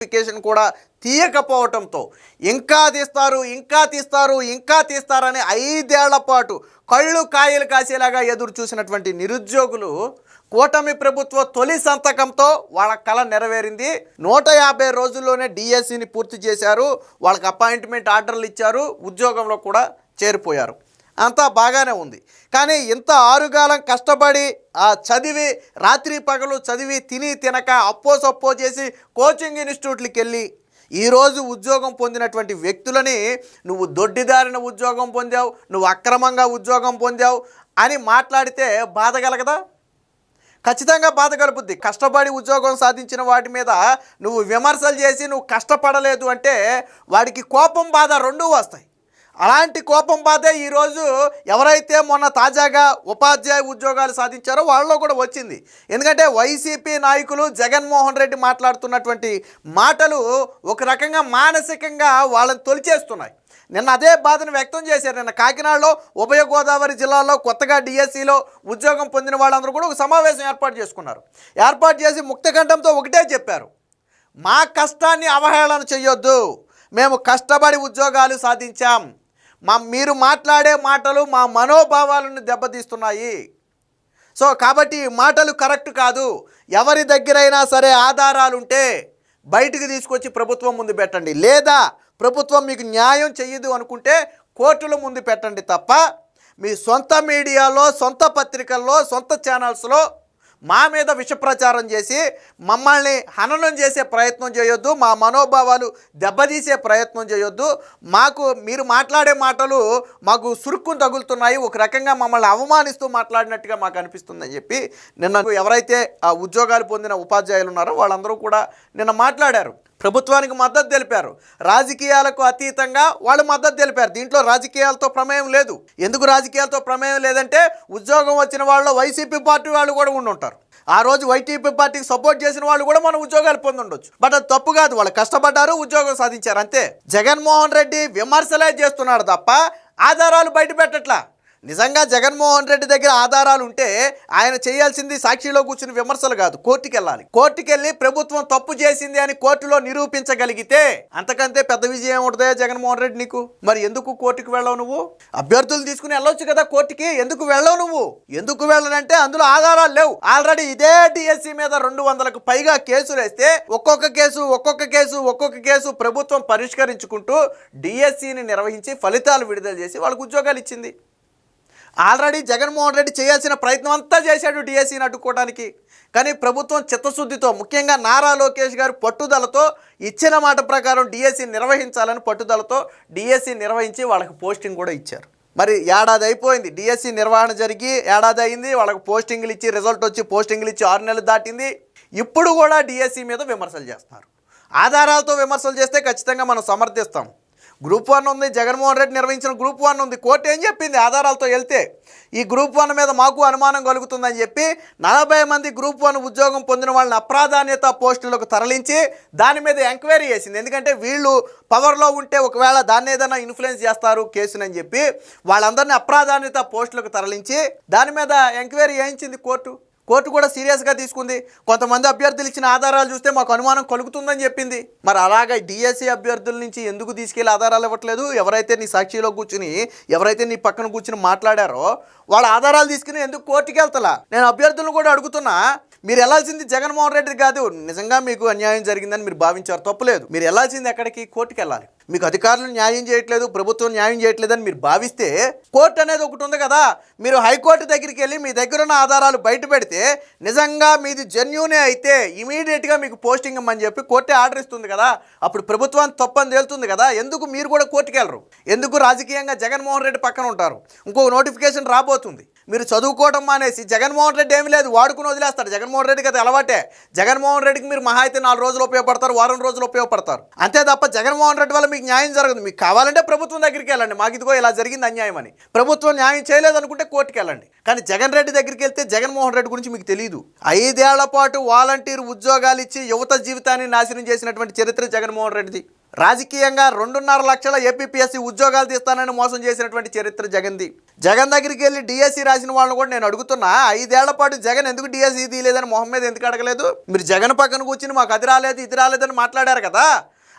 Notification కూడా తీయకపోవటంతో ఇంకా తీస్తారని 5 ఏళ్ల పాటు కళ్ళు కాయలు కాసేలాగా ఎదురు చూసినటువంటి నిరుద్యోగులు కూటమి ప్రభుత్వ తొలి సంతకంతో వాళ్ళ కళ నెరవేరింది. 150 రోజుల్లోనే డిఎస్సిని పూర్తి చేశారు. వాళ్ళకి అపాయింట్మెంట్ ఆర్డర్లు ఇచ్చారు. ఉద్యోగంలో కూడా చేరిపోయారు. అంతా బాగానే ఉంది. కానీ ఇంత ఆరుగాలం కష్టపడి చదివి రాత్రి పగలు చదివి తిని తినక అప్పో చేసి కోచింగ్ ఇన్స్టిట్యూట్లకి వెళ్ళి ఈరోజు ఉద్యోగం పొందినటువంటి వ్యక్తులని నువ్వు దొడ్డిదారిన ఉద్యోగం పొందావు, నువ్వు అక్రమంగా ఉద్యోగం పొందావు అని మాట్లాడితే బాధ కలగదా? ఖచ్చితంగా బాధ కలుపుద్ది. కష్టపడి ఉద్యోగం సాధించిన వాటి మీద నువ్వు విమర్శలు చేసి నువ్వు కష్టపడలేదు అంటే వాడికి కోపం బాధ రెండూ వస్తాయి. అలాంటి కోపం బాధే ఈరోజు ఎవరైతే మొన్న తాజాగా ఉపాధ్యాయ ఉద్యోగాలు సాధించారో వాళ్ళలో కూడా వచ్చింది. ఎందుకంటే వైసీపీ నాయకులు జగన్మోహన్ రెడ్డి మాట్లాడుతున్నటువంటి మాటలు ఒక రకంగా మానసికంగా వాళ్ళని తొలిచేస్తున్నాయి. నిన్న అదే బాధను వ్యక్తం చేశారు. నిన్న కాకినాడలో ఉభయ గోదావరి జిల్లాలో కొత్తగా డిఎస్సిలో ఉద్యోగం పొందిన వాళ్ళందరూ కూడా ఒక సమావేశం ఏర్పాటు చేసుకున్నారు. ఏర్పాటు చేసి ముక్తకంఠంతో ఒకటే చెప్పారు, మా కష్టాన్ని అవహేళన చేయొద్దు, మేము కష్టపడి ఉద్యోగాలు సాధించాం, మీరు మాట్లాడే మాటలు మా మనోభావాలను దెబ్బతీస్తున్నాయి. సో కాబట్టి ఈ మాటలు కరెక్ట్ కాదు. ఎవరి దగ్గరైనా సరే ఆధారాలుంటే బయటికి తీసుకొచ్చి ప్రభుత్వం ముందు పెట్టండి, లేదా ప్రభుత్వం మీకు న్యాయం చెయ్యదు అనుకుంటే కోర్టుల ముందు పెట్టండి తప్ప మీ సొంత మీడియాలో, సొంత పత్రికల్లో, సొంత ఛానల్స్లో మా మీద విష ప్రచారం చేసి మమ్మల్ని హననం చేసే ప్రయత్నం చేయొద్దు, మా మనోభావాలు దెబ్బతీసే ప్రయత్నం చేయొద్దు. మీరు మాట్లాడే మాటలు మాకు సురుక్కును తగులుతున్నాయి, ఒక రకంగా మమ్మల్ని అవమానిస్తూ మాట్లాడినట్టుగా మాకు అనిపిస్తుందని చెప్పి నిన్న ఎవరైతే ఆ ఉద్యోగాలు పొందిన ఉపాధ్యాయులు ఉన్నారో వాళ్ళందరూ కూడా నిన్న మాట్లాడారు. ప్రభుత్వానికి మద్దతు తెలిపారు. రాజకీయాలకు అతీతంగా వాళ్ళు మద్దతు తెలిపారు. దీంట్లో రాజకీయాలతో ప్రమేయం లేదు. ఎందుకు రాజకీయాలతో ప్రమేయం లేదంటే ఉద్యోగం వచ్చిన వాళ్ళు వైసీపీ పార్టీ వాళ్ళు కూడా ఉండుంటారు. ఆ రోజు వైటీపీ పార్టీకి సపోర్ట్ చేసిన వాళ్ళు కూడా మన ఉద్యోగాలు పొందుండొచ్చు. బట్ అది తప్పు కాదు. వాళ్ళు కష్టపడ్డారు, ఉద్యోగం సాధించారు అంతే. జగన్మోహన్ రెడ్డి విమర్శలే చేస్తున్నాడు తప్ప ఆధారాలు బయట పెట్టట్లా. నిజంగా జగన్మోహన్ రెడ్డి దగ్గర ఆధారాలు ఉంటే ఆయన చేయాల్సింది సాక్షిలో కూర్చుని విమర్శలు కాదు, కోర్టుకి వెళ్ళాలి. కోర్టుకి వెళ్ళి ప్రభుత్వం తప్పు చేసింది అని కోర్టులో నిరూపించగలిగితే అంతకంతే పెద్ద విజయం ఉంటుందా జగన్మోహన్ రెడ్డి నీకు? మరి ఎందుకు కోర్టుకు వెళ్ళవు నువ్వు? అభ్యర్థులు తీసుకుని వెళ్ళొచ్చు కదా కోర్టుకి, ఎందుకు వెళ్ళవు నువ్వు? ఎందుకు వెళ్ళనంటే అందులో ఆధారాలు లేవు. ఆల్రెడీ ఇదే డిఎస్సి మీద 200కు పైగా కేసులు వేస్తే ఒక్కొక్క కేసు ప్రభుత్వం పరిష్కరించుకుంటూ డిఎస్సిని నిర్వహించి ఫలితాలు విడుదల చేసి వాళ్ళకు ఉద్యోగాలు ఇచ్చింది. ఆల్రెడీ జగన్మోహన్ రెడ్డి చేయాల్సిన ప్రయత్నం అంతా చేశాడు డిఎస్సిని అడ్డుకోవడానికి. కానీ ప్రభుత్వం చిత్తశుద్ధితో, ముఖ్యంగా నారా లోకేష్ గారు పట్టుదలతో ఇచ్చిన మాట ప్రకారం డిఎస్సిని నిర్వహించాలని పట్టుదలతో డిఎస్సి నిర్వహించి వాళ్ళకి పోస్టింగ్ కూడా ఇచ్చారు. మరి ఏడాది అయిపోయింది, డిఎస్సి నిర్వహణ జరిగి ఏడాది అయింది. వాళ్ళకి పోస్టింగ్లు ఇచ్చి రిజల్ట్ వచ్చి పోస్టింగ్లు ఇచ్చి 6 నెలలు దాటింది. ఇప్పుడు కూడా డిఎస్సి మీద విమర్శలు చేస్తున్నారు. ఆధారాలతో విమర్శలు చేస్తే ఖచ్చితంగా మనం సమర్థిస్తాం. గ్రూప్ 1 ఉంది, జగన్మోహన్ రెడ్డి నిర్వహించిన గ్రూప్ 1 ఉంది. కోర్టు ఏం చెప్పింది? ఆధారాలతో వెళ్తే ఈ గ్రూప్ 1 మీద మాకు అనుమానం కలుగుతుందని చెప్పి 40 మంది గ్రూప్ 1 ఉద్యోగం పొందిన వాళ్ళని అప్రాధాన్యత పోస్టులకు తరలించి దాని మీద ఎంక్వైరీ చేసింది. ఎందుకంటే వీళ్ళు పవర్లో ఉంటే ఒకవేళ దాన్ని ఏదైనా ఇన్ఫ్లుయెన్స్ చేస్తారు కేసునని చెప్పి వాళ్ళందరినీ అప్రాధాన్యత పోస్టులకు తరలించి దాని మీద ఎంక్వైరీ చేయించింది కోర్టు. కోర్టు కూడా సీరియస్గా తీసుకుంది. కొంతమంది అభ్యర్థులు ఇచ్చిన ఆధారాలు చూస్తే మాకు అనుమానం కలుగుతుందని చెప్పింది. మరి అలాగే డిఎస్సి అభ్యర్థుల నుంచి ఎందుకు తీసుకెళ్ళి ఆధారాలు ఇవ్వట్లేదు? ఎవరైతే నీ సాక్షిలో కూర్చుని, ఎవరైతే నీ పక్కన కూర్చుని మాట్లాడారో వాళ్ళ ఆధారాలు తీసుకుని ఎందుకు కోర్టుకి వెళ్తలా? నేను అభ్యర్థులను కూడా అడుగుతున్నా, మీరు వెళ్ళాల్సింది జగన్మోహన్ రెడ్డి కాదు. నిజంగా మీకు అన్యాయం జరిగిందని మీరు భావించారు, తప్పులేదు. మీరు వెళ్ళాల్సింది ఎక్కడికి? కోర్టుకి వెళ్ళాలి. మీకు అధికారులు న్యాయం చేయట్లేదు, ప్రభుత్వం న్యాయం చేయట్లేదని మీరు భావిస్తే కోర్టు అనేది ఒకటి ఉంది కదా. మీరు హైకోర్టు దగ్గరికి వెళ్ళి మీ దగ్గర ఉన్న ఆధారాలు బయట పెడితే నిజంగా మీది జెన్యూనే అయితే ఇమీడియట్గా మీకు పోస్టింగ్ ఇమ్మని చెప్పి కోర్టే ఆర్డర్ ఇస్తుంది కదా. అప్పుడు ప్రభుత్వానికి తప్పని తేలుతుంది కదా. ఎందుకు మీరు కూడా కోర్టుకి వెళ్ళరు? ఎందుకు రాజకీయంగా జగన్మోహన్ రెడ్డి పక్కన ఉంటారు? ఇంకొక నోటిఫికేషన్ రాబోతుంది. మీరు చదువుకోవడం మానేసి జగన్మోహన్ రెడ్డి ఏమీ లేదు వాడుకుని వదిలేస్తాడు. జగన్మోహన్ రెడ్డికి అది అలవాటే. జగన్మోహన్ రెడ్డికి మీరు మహా అయితే 4 రోజులు ఉపయోగపడతారు, వారం రోజులు ఉపయోగపడతారు అంతే తప్ప జగన్మోహన్ రెడ్డి వల్ల మీకు న్యాయం జరగదు. మీకు కావాలంటే ప్రభుత్వం దగ్గరికి వెళ్ళండి, మాకు ఇదిగో ఇలా జరిగింది అన్యాయం అని. ప్రభుత్వం న్యాయం చేయలేదనుకుంటే కోర్టుకి వెళ్ళండి. కానీ జగన్ రెడ్డి దగ్గరికి వెళ్తే జగన్మోహన్ రెడ్డి గురించి మీకు తెలియదు. 5 ఏళ్ల పాటు వాలంటీర్ ఉద్యోగాలు ఇచ్చి యువత జీవితాన్ని నాశనం చేసినటువంటి చరిత్ర జగన్మోహన్ రెడ్డిది. రాజకీయంగా 2.5 లక్షల ఏపీపీఎస్సీ ఉద్యోగాలు తీస్తానని మోసం చేసినటువంటి చరిత్ర జగన్ది. జగన్ దగ్గరికి వెళ్ళి డిఎస్సి రాసిన వాళ్ళని కూడా నేను అడుగుతున్నా, 5 ఏళ్ల పాటు జగన్ ఎందుకు డిఎస్సి తీయలేదని మొహం మీద ఎందుకు అడగలేదు? మీరు జగన్ పక్కన కూర్చుని మాకు అది రాలేదు ఇది రాలేదని మాట్లాడారు కదా.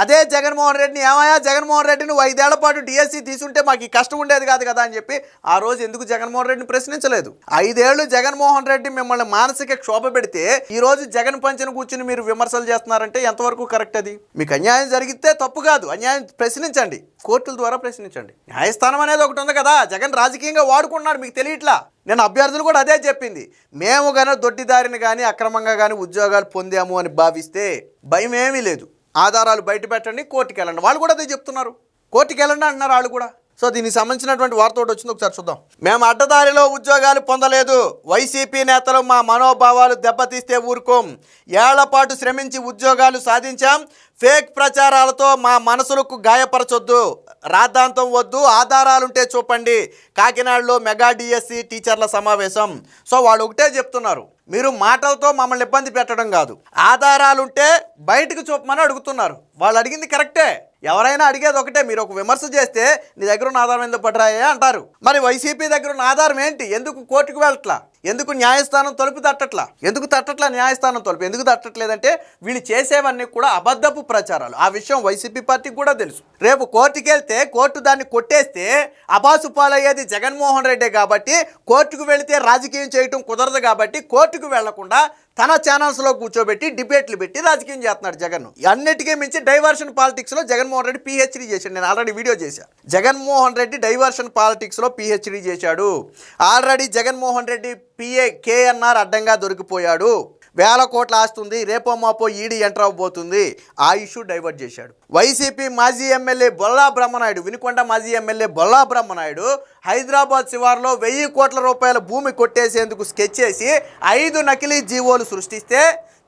అదే జగన్మోహన్ రెడ్డిని, ఏమయ్యా జగన్మోహన్ రెడ్డి నువ్వు 5 ఏళ్ల పాటు డిఎస్సి తీసుంటే మాకు ఈ కష్టం ఉండేది కాదు కదా అని చెప్పి ఆ రోజు ఎందుకు జగన్మోహన్ రెడ్డిని ప్రశ్నించలేదు? 5 ఏళ్ళు జగన్మోహన్ రెడ్డి మిమ్మల్ని మానసిక క్షోభ పెడితే ఈ రోజు జగన్ పంచను కూర్చుని మీరు విమర్శలు చేస్తున్నారంటే ఎంతవరకు కరెక్ట్? అది మీకు అన్యాయం జరిగితే తప్పు కాదు, అన్యాయం ప్రశ్నించండి, కోర్టుల ద్వారా ప్రశ్నించండి. న్యాయస్థానం అనేది ఒకటి ఉంది కదా. జగన్ రాజకీయంగా వాడుకున్నాడు, మీకు తెలియట్లా. నేను అభ్యర్థులు కూడా అదే చెప్పింది, మేము కానీ దొడ్డిదారిని కానీ అక్రమంగా కానీ ఉద్యోగాలు పొందాము అని భావిస్తే భయం ఏమీ లేదు, ఆధారాలు బయట పెట్టండి, కోర్టుకి వెళ్ళండి. వాళ్ళు కూడా అదే చెప్తున్నారు, కోర్టుకి వెళ్ళండి అంటున్నారు వాళ్ళు కూడా. సో దీనికి సంబంధించినటువంటి వార్త ఒకటి వచ్చింది, ఒకసారి చూద్దాం. మేము అడ్డదారిలో ఉద్యోగాలు పొందలేదు, వైసీపీ నేతలు మా మనోభావాలు దెబ్బతీస్తే ఊరుకోం, ఏళ్లపాటు శ్రమించి ఉద్యోగాలు సాధించాం, ఫేక్ ప్రచారాలతో మా మనసులకు గాయపరచొద్దు, రాద్ధాంతం వద్దు, ఆధారాలుంటే చూపండి. కాకినాడలో మెగా డిఎస్సి టీచర్ల సమావేశం. సో వాళ్ళు ఒకటే చెప్తున్నారు, మీరు మాటలతో మమ్మల్ని ఇబ్బంది పెట్టడం కాదు, ఆధారాలుంటే బయటకు చూపమని అడుగుతున్నారు. వాళ్ళు అడిగింది కరెక్టే, ఎవరైనా అడిగేది ఒకటే. మీరు ఒక విమర్శ చేస్తే నీ దగ్గర ఉన్న ఆధారం ఎందుకు పట్టరాయే అంటారు. మరి వైసీపీ దగ్గర ఉన్న ఆధారం ఏంటి? ఎందుకు కోర్టుకు వెళ్ళట్లా? ఎందుకు న్యాయస్థానం తలుపు తట్టట్లా? ఎందుకు తట్టట్లా న్యాయస్థానం తలుపు? ఎందుకు తట్టట్లేదంటే వీళ్ళు చేసేవన్నీ కూడా అబద్ధపు ప్రచారాలు. ఆ విషయం వైసీపీ పార్టీకి కూడా తెలుసు. రేపు కోర్టుకి వెళ్తే కోర్టు దాన్ని కొట్టేస్తే అబాసు పాలయ్యేది జగన్మోహన్ రెడ్డే కాబట్టి, కోర్టుకు వెళితే రాజకీయం చేయటం కుదరదు కాబట్టి కోర్టుకు వెళ్లకుండా తన ఛానల్స్లో కూర్చోబెట్టి డిబేట్లు పెట్టి రాజకీయం చేస్తున్నాడు జగన్. అన్నిటికీ మించి డైవర్షన్ పాలిటిక్స్లో జగన్మోహన్ రెడ్డి పిహెచ్డీ చేశాడు. నేను ఆల్రెడీ వీడియో చేశాను. జగన్మోహన్ రెడ్డి డైవర్షన్ పాలిటిక్స్లో పిహెచ్డీ చేశాడు. Already Jaganmohan Reddy PA KNR అడ్డంగా దొరికిపోయాడు. 1000 కోట్ల ఆస్తుంది, రేపో మాపో ఈడీ ఎంటర్ అవ్వబోతుంది. ఆ ఇష్యూ డైవర్ట్ చేశాడు. వైసీపీ మాజీ ఎమ్మెల్యే బొల్లా బ్రహ్మనాయుడు, వినుకొండ మాజీ ఎమ్మెల్యే బొల్లా బ్రహ్మనాయుడు హైదరాబాద్ శివార్లో 1000 కోట్ల రూపాయల భూమి కొట్టేసేందుకు స్కెచ్ చేసి 5 నకిలీ జీవోలు సృష్టిస్తే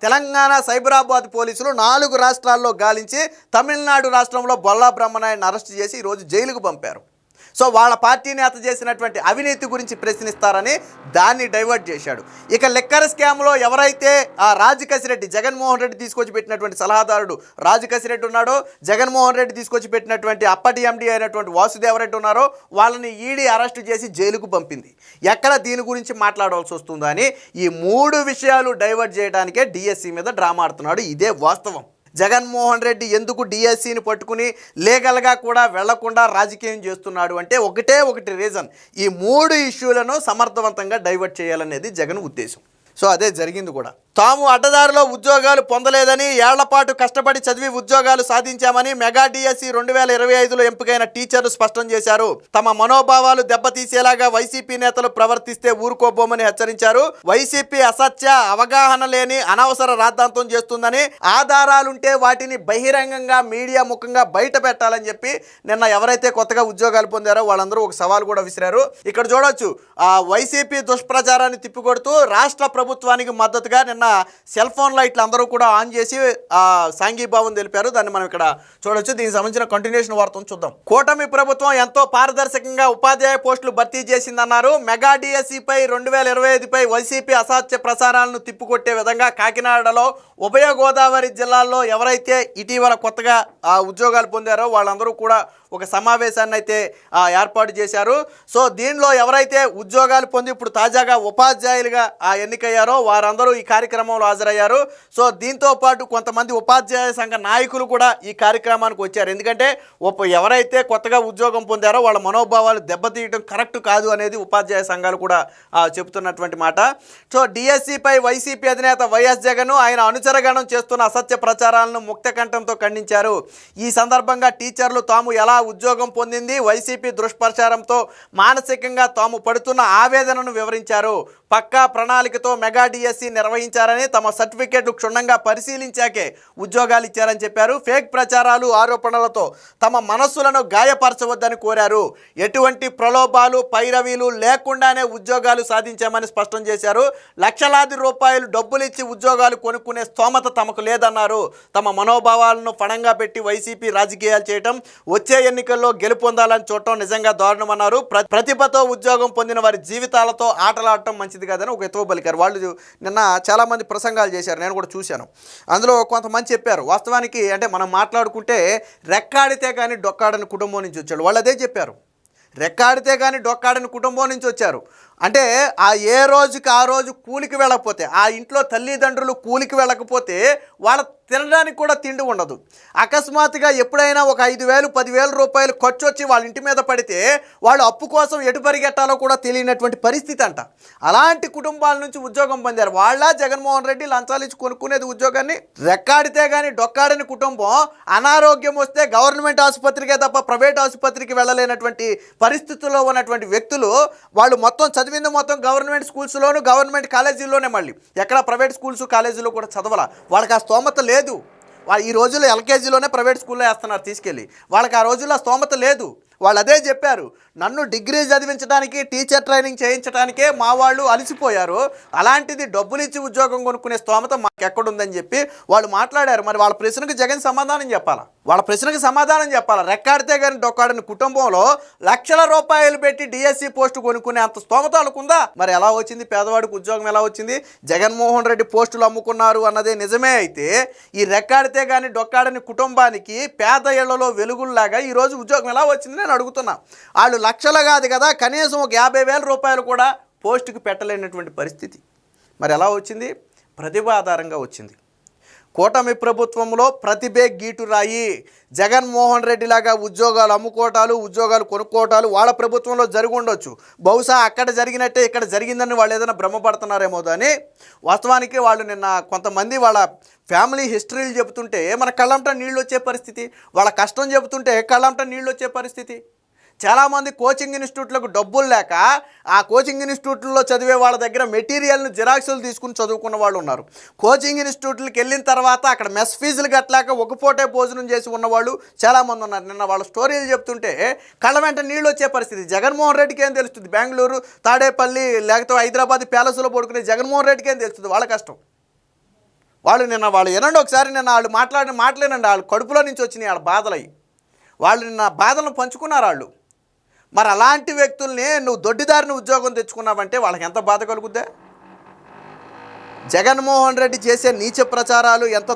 తెలంగాణ సైబరాబాద్ పోలీసులు 4 రాష్ట్రాల్లో గాలించి తమిళనాడు రాష్ట్రంలో బొల్లా బ్రహ్మనాయుడిని అరెస్ట్ చేసి ఈరోజు జైలుకు పంపారు. సో వాళ్ళ పార్టీ నేత చేసినటువంటి అవినీతి గురించి ప్రశ్నిస్తారని దాన్ని డైవర్ట్ చేశాడు. ఇక లిక్కర్ స్కామ్లో ఎవరైతే ఆ రాజకసిరెడ్డి, జగన్మోహన్ రెడ్డి తీసుకొచ్చి పెట్టినటువంటి సలహాదారుడు రాజకసిరెడ్డి ఉన్నాడో, జగన్మోహన్ రెడ్డి తీసుకొచ్చి పెట్టినటువంటి అప్పటి ఎండీ అయినటువంటి వాసుదేవరెడ్డి ఉన్నారో వాళ్ళని ఈడీ అరెస్టు చేసి జైలుకు పంపింది. ఎక్కడ దీని గురించి మాట్లాడాల్సి వస్తుందో అని ఈ 3 విషయాలు డైవర్ట్ చేయడానికే డిఎస్సి మీద డ్రామా ఆడుతున్నాడు. ఇదే వాస్తవం. జగన్మోహన్ రెడ్డి ఎందుకు డిఎస్సిని పట్టుకుని లీగల్గా కూడా వెళ్లకుండా రాజకీయం చేస్తున్నాడు అంటే ఒకటి రీజన్, ఈ 3 ఇష్యూలను సమర్థవంతంగా డైవర్ట్ చేయాలనేది జగన్ ఉద్దేశం. సో అదే జరిగింది కూడా. తాము అడ్డదారిలో ఉద్యోగాలు పొందలేదని, ఏళ్లపాటు కష్టపడి చదివి ఉద్యోగాలు సాధించామని మెగా డిఎస్సి 2025లో ఎంపికైన టీచర్లు స్పష్టం చేశారు. తమ మనోభావాలు దెబ్బతీసేలాగా వైసీపీ నేతలు ప్రవర్తిస్తే ఊరుకోబోమని హెచ్చరించారు. వైసీపీ అసత్య, అవగాహన లేని అనవసర రాద్ధాంతం చేస్తుందని, ఆధారాలుంటే వాటిని బహిరంగంగా మీడియా ముఖంగా బయట పెట్టాలని చెప్పి నిన్న ఎవరైతే కొత్తగా ఉద్యోగాలు పొందారో వాళ్ళందరూ ఒక సవాల్ కూడా విసిరారు. ఇక్కడ చూడొచ్చు, వైసీపీ దుష్ప్రచారాన్ని తిప్పికొడుతూ రాష్ట్ర ప్రభుత్వానికి మద్దతుగా నిన్న సెల్ ఫోన్ లైట్లు అందరూ కూడా ఆన్ చేసి సాంఘీభావం తెలిపారు. దాన్ని మనం ఇక్కడ చూడొచ్చు. దీనికి సంబంధించిన కంటిన్యూషన్ వార్తను చూద్దాం. కూటమి ప్రభుత్వం ఎంతో పారదర్శకంగా ఉపాధ్యాయ పోస్టులు భర్తీ చేసిందన్నారు. మెగా డిఎస్సిపై 2025పై వైసీపీ అసత్య ప్రసారాలను తిప్పికొట్టే విధంగా కాకినాడలో, ఉభయ గోదావరి జిల్లాల్లో ఎవరైతే ఇటీవల కొత్తగా ఉద్యోగాలు పొందారో వాళ్ళందరూ కూడా ఒక సమావేశాన్ని అయితే ఏర్పాటు చేశారు. సో దీనిలో ఎవరైతే ఉద్యోగాలు పొంది ఇప్పుడు తాజాగా ఉపాధ్యాయులుగా ఎన్నికయ్యారో వారందరూ ఈ కార్యక్రమంలో హాజరయ్యారు. సో దీంతో పాటు కొంతమంది ఉపాధ్యాయ సంఘ నాయకులు కూడా ఈ కార్యక్రమానికి వచ్చారు. ఎందుకంటే ఎవరైతే కొత్తగా ఉద్యోగం పొందారో వాళ్ళ మనోభావాలు దెబ్బతీయడం కరెక్ట్ కాదు అనేది ఉపాధ్యాయ సంఘాలు కూడా చెబుతున్నటువంటి మాట. సో డిఎస్సిపై వైసీపీ అధినేత వైఎస్ జగన్ ఆయన అనుచరగణం చేస్తున్న అసత్య ప్రచారాలను ముక్త కంఠంతో ఖండించారు. ఈ సందర్భంగా టీచర్లు తాము ఎలా ఉద్యోగం పొందింది, వైసీపీ దుష్ప్రచారంతో మానసికంగా తాము పడుతున్న ఆవేదనను వివరించారు. పక్కా ప్రణాళికతో మెగా డిఎస్సి నిర్వహించారని, తమ సర్టిఫికేట్లు క్షుణ్ణంగా పరిశీలించాకే ఉద్యోగాలు ఇచ్చారని చెప్పారు. ఫేక్ ప్రచారాలు, ఆరోపణలతో తమ మనస్సులను గాయపరచవద్దని కోరారు. ఎటువంటి ప్రలోభాలు, పైరవీలు లేకుండానే ఉద్యోగాలు సాధించామని స్పష్టం చేశారు. లక్షలాది రూపాయలు డబ్బులిచ్చి ఉద్యోగాలు కొనుక్కునే స్తోమత తమకు లేదన్నారు. తమ మనోభావాలను పణంగా పెట్టి వైసీపీ రాజకీయాలు చేయటం, వచ్చే ఎన్నికల్లో గెలుపొందాలని చూడటం నిజంగా దారుణమన్నారు. ప్రతిభతో ఉద్యోగం పొందిన వారి జీవితాలతో ఆటలాడటం మంచిది కాదని ఒక ఎత్తువ పలికారు. వాళ్ళు వాళ్ళు నిన్న చాలామంది ప్రసంగాలు చేశారు, నేను కూడా చూశాను. అందులో కొంతమంది చెప్పారు, వాస్తవానికి అంటే మనం మాట్లాడుకుంటే రెక్కాడితే కానీ డొక్కాడని కుటుంబం నుంచి వచ్చాడు. వాళ్ళు అదే చెప్పారు, రెక్కాడితే కానీ డొక్కాడని కుటుంబం నుంచి వచ్చారు. అంటే ఆ ఏ రోజుకి ఆ రోజు కూలికి వెళ్ళకపోతే, ఆ ఇంట్లో తల్లిదండ్రులు కూలికి వెళ్ళకపోతే వాళ్ళ తినడానికి కూడా తిండి ఉండదు. అకస్మాత్తుగా ఎప్పుడైనా ఒక 5,000 10,000 రూపాయలు ఖర్చు వచ్చి వాళ్ళ ఇంటి మీద పడితే వాళ్ళు అప్పు కోసం ఎటు పరిగెట్టాలో కూడా తెలియనటువంటి పరిస్థితి అంట. అలాంటి కుటుంబాల నుంచి ఉద్యోగం పొందారు. వాళ్ళ జగన్మోహన్ రెడ్డి లంచాలు ఇచ్చి కొనుక్కునేది ఉద్యోగాన్ని. రెక్కాడితే కానీ డొక్కాడని కుటుంబం అనారోగ్యం వస్తే గవర్నమెంట్ ఆసుపత్రికే తప్ప ప్రైవేట్ ఆసుపత్రికి వెళ్ళలేనటువంటి పరిస్థితుల్లో ఉన్నటువంటి వ్యక్తులు, వాళ్ళు మొత్తం చదివింది మొత్తం గవర్నమెంట్ స్కూల్స్లోను గవర్నమెంట్ కాలేజీల్లోనే, మళ్ళీ ఎక్కడ ప్రైవేట్ స్కూల్స్ కాలేజీలో కూడా చదవాల. వాళ్ళకి ఆ స్తోమత లేదు. ఈ రోజుల్లో ఎల్కేజీలోనే ప్రైవేట్ స్కూల్లో వేస్తున్నారు తీసుకెళ్ళి. వాళ్ళకి ఆ రోజుల్లో స్తోమత లేదు. వాళ్ళు అదే చెప్పారు, నన్ను డిగ్రీ చదివించడానికి టీచర్ ట్రైనింగ్ చేయించడానికే మా వాళ్ళు అలసిపోయారు, అలాంటిది డబ్బులు ఇచ్చి ఉద్యోగం కొనుక్కునే స్తోమత మాకు ఎక్కడుందని చెప్పి వాళ్ళు మాట్లాడారు. మరి వాళ్ళ ప్రశ్నకు జగన్ సమాధానం చెప్పాలా, వాళ్ళ ప్రశ్నకు సమాధానం చెప్పాలా. రెక్కాడితే కానీ డొక్కాడని కుటుంబంలో లక్షల రూపాయలు పెట్టి డిఎస్సి పోస్టు కొనుక్కునే అంత స్తోమత వాళ్ళకుందా? మరి ఎలా వచ్చింది పేదవాడికి ఉద్యోగం, ఎలా వచ్చింది? జగన్మోహన్ రెడ్డి పోస్టులు అమ్ముకున్నారు అన్నదే నిజమే అయితే, ఈ రెక్కాడితే కానీ డొక్కాడని కుటుంబానికి పేద ఇళ్లలో వెలుగుల్లాగా ఈరోజు ఉద్యోగం ఎలా వచ్చింది నేను అడుగుతున్నా. వాళ్ళు లక్షలు కాదు కదా, కనీసం ఒక 50,000 రూపాయలు కూడా పోస్టుకి పెట్టలేనటువంటి పరిస్థితి. మరి ఎలా వచ్చింది? ప్రతిభ ఆధారంగా వచ్చింది. కూటమి ప్రభుత్వంలో ప్రతిభే గీటు రాయి. జగన్మోహన్ రెడ్డి లాగా ఉద్యోగాలు అమ్ముకోవటాలు, ఉద్యోగాలు కొనుక్కోవటాలు వాళ్ళ ప్రభుత్వంలో జరిగి ఉండొచ్చు. బహుశా అక్కడ జరిగినట్టే ఇక్కడ జరిగిందని వాళ్ళు ఏదైనా భ్రమపడుతున్నారేమో. కానీ వాస్తవానికి వాళ్ళు నిన్న కొంతమంది వాళ్ళ ఫ్యామిలీ హిస్టరీలు చెబుతుంటే మన కళ్ళంట నీళ్ళు వచ్చే పరిస్థితి, వాళ్ళ కష్టం చెబుతుంటే కళ్ళంట నీళ్ళు వచ్చే పరిస్థితి. చాలామంది కోచింగ్ ఇన్స్టిట్యూట్లకు డబ్బులు లేక ఆ కోచింగ్ ఇన్స్టిట్యూట్లో చదివే వాళ్ళ దగ్గర మెటీరియల్ను జిరాక్సులు తీసుకుని చదువుకున్న వాళ్ళు ఉన్నారు. కోచింగ్ ఇన్స్టిట్యూట్లకు వెళ్ళిన తర్వాత అక్కడ మెస్ ఫీజులు కట్టలేక ఒక పూటే భోజనం చేసి ఉన్నవాళ్ళు చాలామంది ఉన్నారు. నిన్న వాళ్ళ స్టోరీలు చెప్తుంటే కళ్ళ వెంట నీళ్ళు వచ్చే పరిస్థితి. జగన్మోహన్ రెడ్డికి ఏం తెలుస్తుంది? బెంగళూరు, తాడేపల్లి, లేకపోతే హైదరాబాద్ ప్యాలెస్లో పడుకునే జగన్మోహన్ రెడ్డికి ఏం తెలుస్తుంది వాళ్ళ కష్టం? వాళ్ళు వినండి ఒకసారి, నిన్న వాళ్ళు మాట్లాడినండి, వాళ్ళు కడుపులో నుంచి వచ్చినాయి వాళ్ళ బాధలయ్యి. వాళ్ళు నిన్న బాధలను పంచుకున్నారు వాళ్ళు. మరి అలాంటి వ్యక్తుల్ని నువ్వు దొడ్డిదారిని ఉద్యోగం తెచ్చుకున్నావంటే వాళ్ళకి ఎంత బాధ కలుగుద్దా? జగన్మోహన్ రెడ్డి చేసే నీచ ప్రచారాలు ఎంత